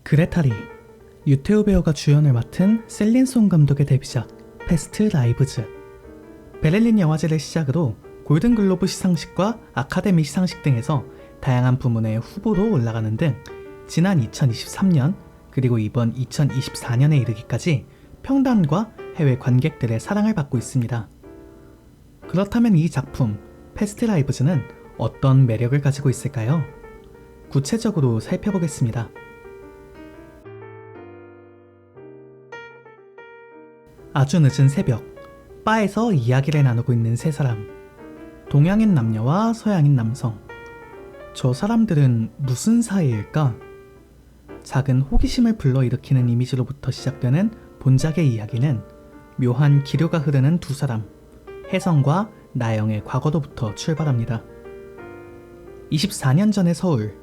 그레타리, 유태우 배우가 주연을 맡은 셀린송 감독의 데뷔작 패스트 라이브즈. 베를린 영화제를 시작으로 골든글로브 시상식과 아카데미 시상식 등에서 다양한 부문의 후보로 올라가는 등 지난 2023년 그리고 이번 2024년에 이르기까지 평단과 해외 관객들의 사랑을 받고 있습니다. 그렇다면 이 작품 패스트 라이브즈는 어떤 매력을 가지고 있을까요? 구체적으로 살펴보겠습니다. 아주 늦은 새벽, 바에서 이야기를 나누고 있는 세 사람. 동양인 남녀와 서양인 남성. 저 사람들은 무슨 사이일까? 작은 호기심을 불러일으키는 이미지로부터 시작되는 본작의 이야기는 묘한 기류가 흐르는 두 사람, 혜성과 나영의 과거로부터 출발합니다. 24년 전의 서울.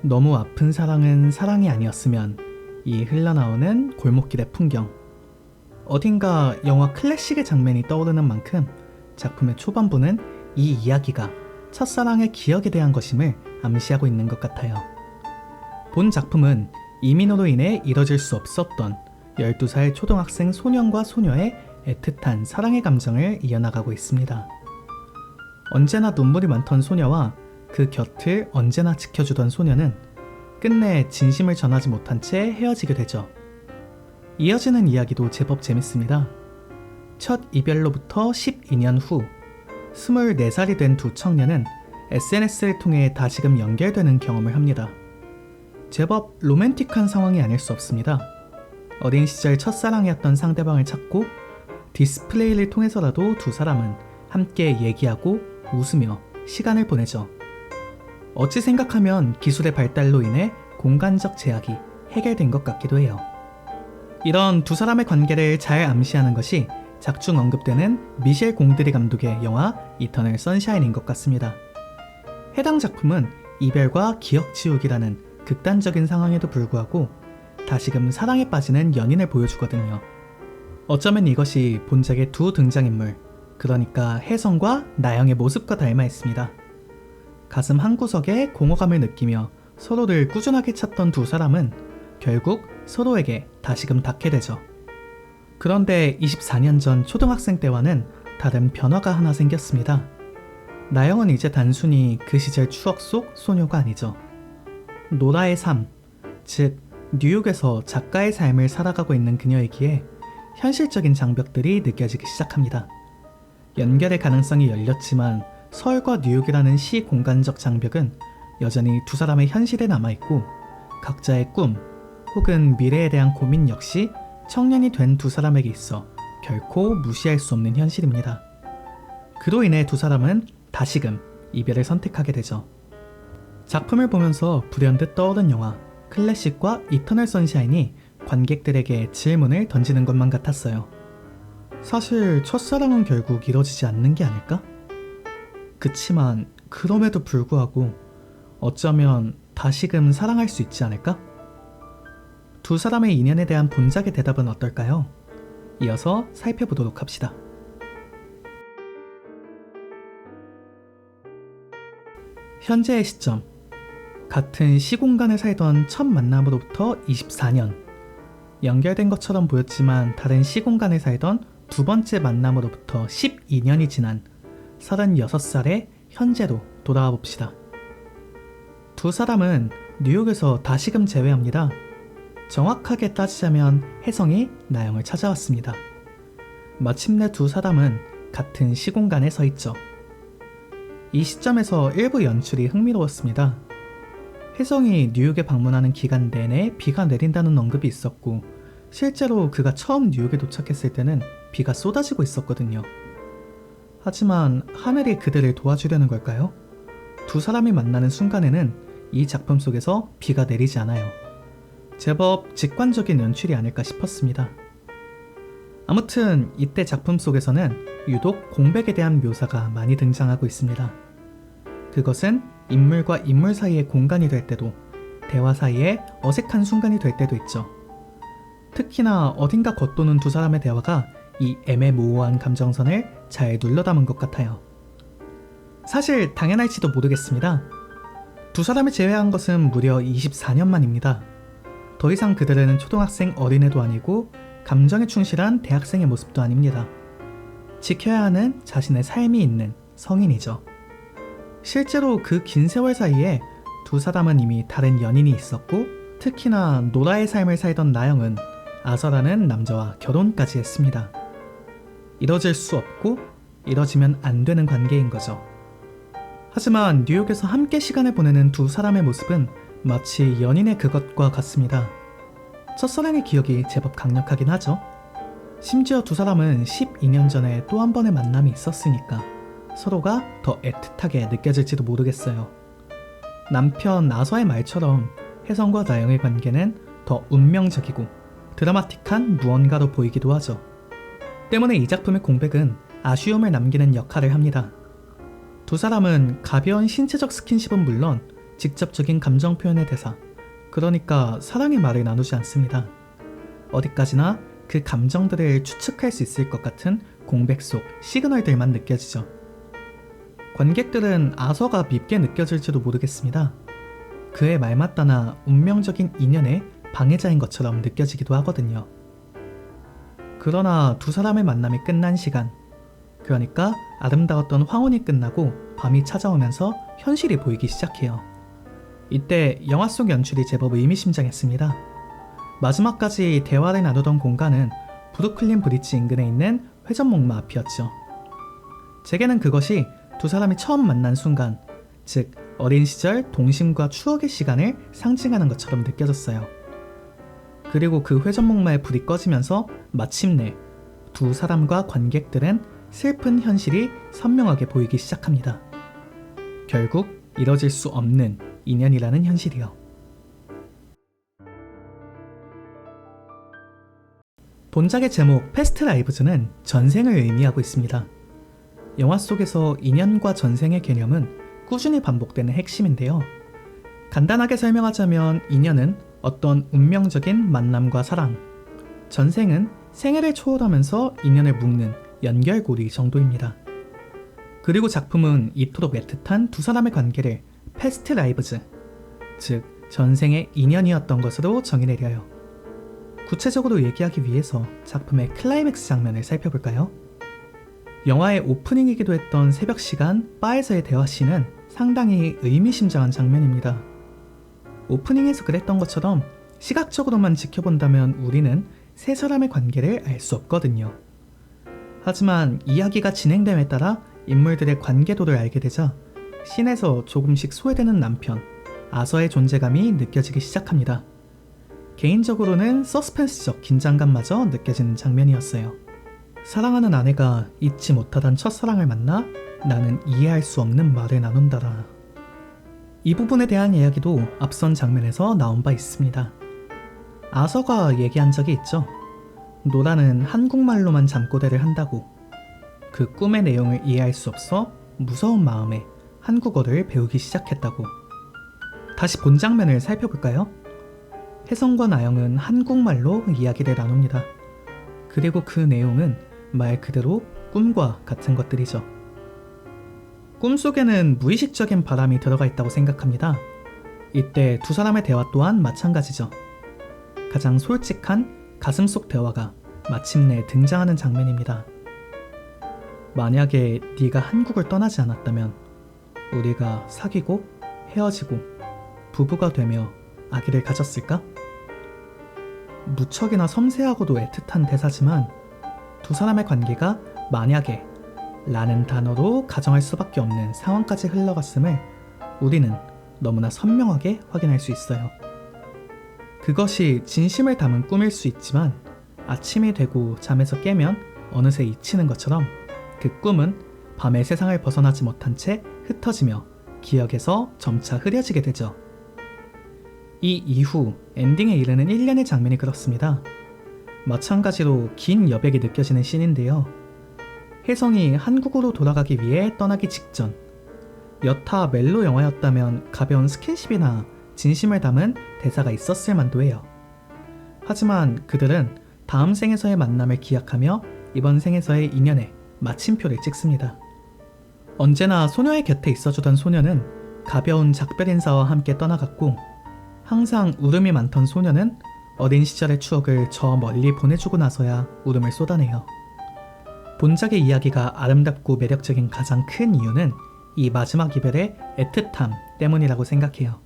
너무 아픈 사랑은 사랑이 아니었으면 이 흘러나오는 골목길의 풍경. 어딘가 영화 클래식의 장면이 떠오르는 만큼 작품의 초반부는 이 이야기가 첫사랑의 기억에 대한 것임을 암시하고 있는 것 같아요. 본 작품은 이민호로 인해 이뤄질 수 없었던 12살 초등학생 소년과 소녀의 애틋한 사랑의 감정을 이어나가고 있습니다. 언제나 눈물이 많던 소녀와 그 곁을 언제나 지켜주던 소녀는 끝내 진심을 전하지 못한 채 헤어지게 되죠. 이어지는 이야기도 제법 재밌습니다. 첫 이별로부터 12년 후 24살이 된 두 청년은 SNS를 통해 다시금 연결되는 경험을 합니다. 제법 로맨틱한 상황이 아닐 수 없습니다. 어린 시절 첫사랑이었던 상대방을 찾고 디스플레이를 통해서라도 두 사람은 함께 얘기하고 웃으며 시간을 보내죠. 어찌 생각하면 기술의 발달로 인해 공간적 제약이 해결된 것 같기도 해요. 이런 두 사람의 관계를 잘 암시하는 것이 작중 언급되는 미셸 공드리 감독의 영화 이터널 선샤인인 것 같습니다. 해당 작품은 이별과 기억 지우기라는 극단적인 상황에도 불구하고 다시금 사랑에 빠지는 연인을 보여주거든요. 어쩌면 이것이 본작의 두 등장인물, 그러니까 혜성과 나영의 모습과 닮아 있습니다. 가슴 한구석에 공허감을 느끼며 서로를 꾸준하게 찾던 두 사람은 결국 서로에게 다시금 닿게 되죠. 그런데 24년 전 초등학생 때와는 다른 변화가 하나 생겼습니다. 나영은 이제 단순히 그 시절 추억 속 소녀가 아니죠. 노라의 삶, 즉 뉴욕에서 작가의 삶을 살아가고 있는 그녀이기에 현실적인 장벽들이 느껴지기 시작합니다. 연결의 가능성이 열렸지만 서울과 뉴욕이라는 시 공간적 장벽은 여전히 두 사람의 현실에 남아있고 각자의 꿈 혹은 미래에 대한 고민 역시 청년이 된 두 사람에게 있어 결코 무시할 수 없는 현실입니다. 그로 인해 두 사람은 다시금 이별을 선택하게 되죠. 작품을 보면서 불현듯 떠오른 영화 클래식과 이터널 선샤인이 관객들에게 질문을 던지는 것만 같았어요. 사실 첫사랑은 결국 이뤄지지 않는 게 아닐까? 그치만 그럼에도 불구하고 어쩌면 다시금 사랑할 수 있지 않을까? 두 사람의 인연에 대한 본작의 대답은 어떨까요? 이어서 살펴보도록 합시다. 현재의 시점. 같은 시공간에 살던 첫 만남으로부터 24년. 연결된 것처럼 보였지만 다른 시공간에 살던 두 번째 만남으로부터 12년이 지난 36살의 현재로 돌아와 봅시다. 두 사람은 뉴욕에서 다시금 재회합니다. 정확하게 따지자면 혜성이 나영을 찾아왔습니다. 마침내 두 사람은 같은 시공간에 서 있죠. 이 시점에서 일부 연출이 흥미로웠습니다. 혜성이 뉴욕에 방문하는 기간 내내 비가 내린다는 언급이 있었고 실제로 그가 처음 뉴욕에 도착했을 때는 비가 쏟아지고 있었거든요. 하지만 하늘이 그들을 도와주려는 걸까요? 두 사람이 만나는 순간에는 이 작품 속에서 비가 내리지 않아요. 제법 직관적인 연출이 아닐까 싶었습니다. 아무튼 이때 작품 속에서는 유독 공백에 대한 묘사가 많이 등장하고 있습니다. 그것은 인물과 인물 사이의 공간이 될 때도 대화 사이에 어색한 순간이 될 때도 있죠. 특히나 어딘가 겉도는 두 사람의 대화가 이 애매모호한 감정선을 잘 눌러 담은 것 같아요. 사실 당연할지도 모르겠습니다. 두 사람이 재회한 것은 무려 24년 만입니다. 더 이상 그들은 초등학생 어린애도 아니고 감정에 충실한 대학생의 모습도 아닙니다. 지켜야 하는 자신의 삶이 있는 성인이죠. 실제로 그 긴 세월 사이에 두 사람은 이미 다른 연인이 있었고, 특히나 노라의 삶을 살던 나영은 아서라는 남자와 결혼까지 했습니다. 이뤄질 수 없고 이뤄지면 안 되는 관계인 거죠. 하지만 뉴욕에서 함께 시간을 보내는 두 사람의 모습은 마치 연인의 그것과 같습니다. 첫사랑의 기억이 제법 강력하긴 하죠. 심지어 두 사람은 12년 전에 또 한 번의 만남이 있었으니까 서로가 더 애틋하게 느껴질지도 모르겠어요. 남편 아서의 말처럼 혜성과 나영의 관계는 더 운명적이고 드라마틱한 무언가로 보이기도 하죠. 때문에 이 작품의 공백은 아쉬움을 남기는 역할을 합니다. 두 사람은 가벼운 신체적 스킨십은 물론 직접적인 감정 표현의 대사, 그러니까 사랑의 말을 나누지 않습니다. 어디까지나 그 감정들을 추측할 수 있을 것 같은 공백 속 시그널들만 느껴지죠. 관객들은 아서가 밉게 느껴질지도 모르겠습니다. 그의 말맞다나 운명적인 인연의 방해자인 것처럼 느껴지기도 하거든요. 그러나 두 사람의 만남이 끝난 시간, 그러니까 아름다웠던 황혼이 끝나고 밤이 찾아오면서 현실이 보이기 시작해요. 이때 영화 속 연출이 제법 의미심장했습니다. 마지막까지 대화를 나누던 공간은 브루클린 브릿지 인근에 있는 회전목마 앞이었죠. 제게는 그것이 두 사람이 처음 만난 순간, 즉 어린 시절 동심과 추억의 시간을 상징하는 것처럼 느껴졌어요. 그리고 그 회전목마의 불이 꺼지면서 마침내 두 사람과 관객들은 슬픈 현실이 선명하게 보이기 시작합니다. 결국 이뤄질 수 없는 인연이라는 현실이요. 본작의 제목 패스트 라이브즈는 전생을 의미하고 있습니다. 영화 속에서 인연과 전생의 개념은 꾸준히 반복되는 핵심인데요. 간단하게 설명하자면 인연은 어떤 운명적인 만남과 사랑, 전생은 생애를 초월하면서 인연을 묶는 연결고리 정도입니다. 그리고 작품은 이토록 애틋한 두 사람의 관계를 패스트 라이브즈, 즉 전생의 인연이었던 것으로 정의내려요. 구체적으로 얘기하기 위해서 작품의 클라이맥스 장면을 살펴볼까요? 영화의 오프닝이기도 했던 새벽 시간 바에서의 대화씬은 상당히 의미심장한 장면입니다. 오프닝에서 그랬던 것처럼 시각적으로만 지켜본다면 우리는 세 사람의 관계를 알 수 없거든요. 하지만 이야기가 진행됨에 따라 인물들의 관계도를 알게 되자 씬에서 조금씩 소외되는 남편, 아서의 존재감이 느껴지기 시작합니다. 개인적으로는 서스펜스적 긴장감마저 느껴지는 장면이었어요. 사랑하는 아내가 잊지 못하던 첫사랑을 만나 나는 이해할 수 없는 말을 나눈다라. 이 부분에 대한 이야기도 앞선 장면에서 나온 바 있습니다. 아서가 얘기한 적이 있죠. 노라는 한국말로만 잠꼬대를 한다고. 그 꿈의 내용을 이해할 수 없어 무서운 마음에 한국어를 배우기 시작했다고. 다시 본 장면을 살펴볼까요? 혜성과 나영은 한국말로 이야기를 나눕니다. 그리고 그 내용은 말 그대로 꿈과 같은 것들이죠. 꿈속에는 무의식적인 바람이 들어가 있다고 생각합니다. 이때 두 사람의 대화 또한 마찬가지죠. 가장 솔직한 가슴 속 대화가 마침내 등장하는 장면입니다. 만약에 네가 한국을 떠나지 않았다면 우리가 사귀고 헤어지고 부부가 되며 아기를 가졌을까? 무척이나 섬세하고도 애틋한 대사지만 두 사람의 관계가 만약에 라는 단어로 가정할 수밖에 없는 상황까지 흘러갔음을 우리는 너무나 선명하게 확인할 수 있어요. 그것이 진심을 담은 꿈일 수 있지만 아침이 되고 잠에서 깨면 어느새 잊히는 것처럼 그 꿈은 밤의 세상을 벗어나지 못한 채 흩어지며 기억에서 점차 흐려지게 되죠. 이 이후 엔딩에 이르는 1년의 장면이 그렇습니다. 마찬가지로 긴 여백이 느껴지는 씬인데요. 혜성이 한국으로 돌아가기 위해 떠나기 직전, 여타 멜로 영화였다면 가벼운 스킨십이나 진심을 담은 대사가 있었을 만도 해요. 하지만 그들은 다음 생에서의 만남을 기약하며 이번 생에서의 인연에 마침표를 찍습니다. 언제나 소녀의 곁에 있어주던 소녀는 가벼운 작별 인사와 함께 떠나갔고 항상 울음이 많던 소녀는 어린 시절의 추억을 저 멀리 보내주고 나서야 울음을 쏟아내요. 본작의 이야기가 아름답고 매력적인 가장 큰 이유는 이 마지막 이별의 애틋함 때문이라고 생각해요.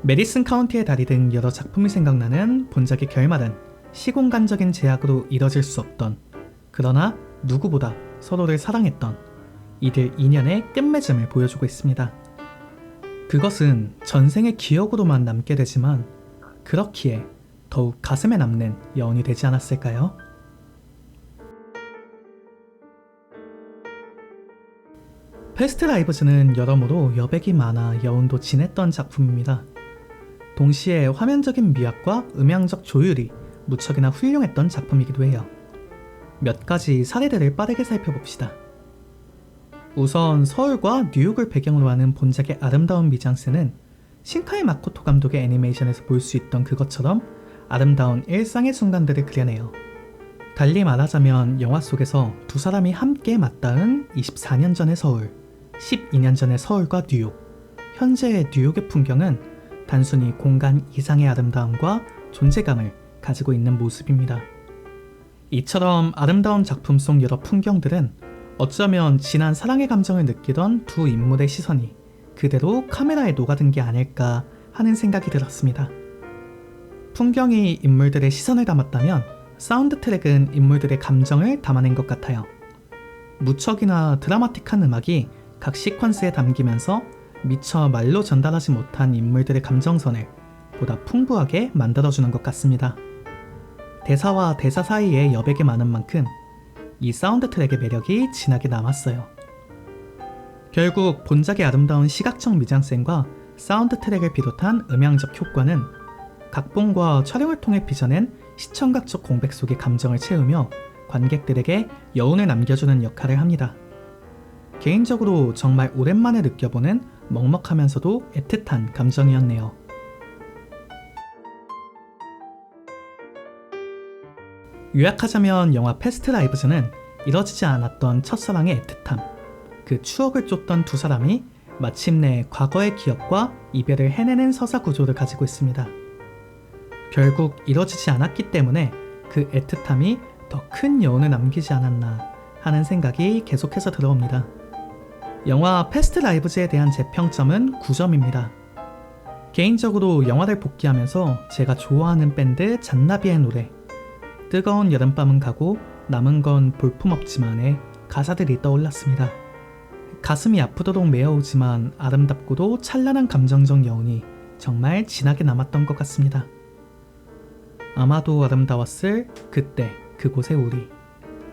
메디슨 카운티의 다리 등 여러 작품이 생각나는 본작의 결말은 시공간적인 제약으로 이뤄질 수 없던, 그러나 누구보다 서로를 사랑했던 이들 인연의 끝맺음을 보여주고 있습니다. 그것은 전생의 기억으로만 남게 되지만 그렇기에 더욱 가슴에 남는 여운이 되지 않았을까요? 패스트 라이브즈는 여러모로 여백이 많아 여운도 진했던 작품입니다. 동시에 화면적인 미학과 음향적 조율이 무척이나 훌륭했던 작품이기도 해요. 몇 가지 사례들을 빠르게 살펴봅시다. 우선 서울과 뉴욕을 배경으로 하는 본작의 아름다운 미장센은 신카이 마코토 감독의 애니메이션에서 볼 수 있던 그것처럼 아름다운 일상의 순간들을 그려내요. 달리 말하자면 영화 속에서 두 사람이 함께 맞닿은 24년 전의 서울, 12년 전의 서울과 뉴욕, 현재의 뉴욕의 풍경은 단순히 공간 이상의 아름다움과 존재감을 가지고 있는 모습입니다. 이처럼 아름다운 작품 속 여러 풍경들은 어쩌면 진한 사랑의 감정을 느끼던 두 인물의 시선이 그대로 카메라에 녹아든 게 아닐까 하는 생각이 들었습니다. 풍경이 인물들의 시선을 담았다면 사운드 트랙은 인물들의 감정을 담아낸 것 같아요. 무척이나 드라마틱한 음악이 각 시퀀스에 담기면서 미처 말로 전달하지 못한 인물들의 감정선을 보다 풍부하게 만들어주는 것 같습니다. 대사와 대사 사이에 여백이 많은 만큼 이 사운드 트랙의 매력이 진하게 남았어요. 결국 본작의 아름다운 시각적 미장센과 사운드 트랙을 비롯한 음향적 효과는 각본과 촬영을 통해 빚어낸 시청각적 공백 속의 감정을 채우며 관객들에게 여운을 남겨주는 역할을 합니다. 개인적으로 정말 오랜만에 느껴보는 먹먹하면서도 애틋한 감정이었네요. 요약하자면 영화 패스트 라이브즈는 이뤄지지 않았던 첫사랑의 애틋함, 그 추억을 쫓던 두 사람이 마침내 과거의 기억과 이별을 해내는 서사 구조를 가지고 있습니다. 결국 이뤄지지 않았기 때문에 그 애틋함이 더 큰 여운을 남기지 않았나 하는 생각이 계속해서 들어옵니다. 영화 패스트 라이브즈에 대한 제 평점은 9점입니다. 개인적으로 영화를 복귀하면서 제가 좋아하는 밴드 잔나비의 노래 뜨거운 여름밤은 가고 남은 건 볼품없지만의 가사들이 떠올랐습니다. 가슴이 아프도록 메어오지만 아름답고도 찬란한 감정적 여운이 정말 진하게 남았던 것 같습니다. 아마도 아름다웠을 그때 그곳의 우리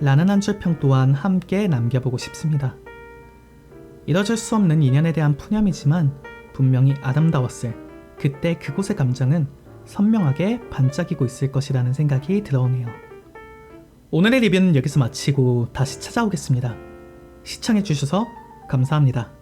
라는 한 줄 평 또한 함께 남겨보고 싶습니다. 이뤄질 수 없는 인연에 대한 푸념이지만 분명히 아름다웠을 그때 그곳의 감정은 선명하게 반짝이고 있을 것이라는 생각이 들어오네요. 오늘의 리뷰는 여기서 마치고 다시 찾아오겠습니다. 시청해주셔서 감사합니다.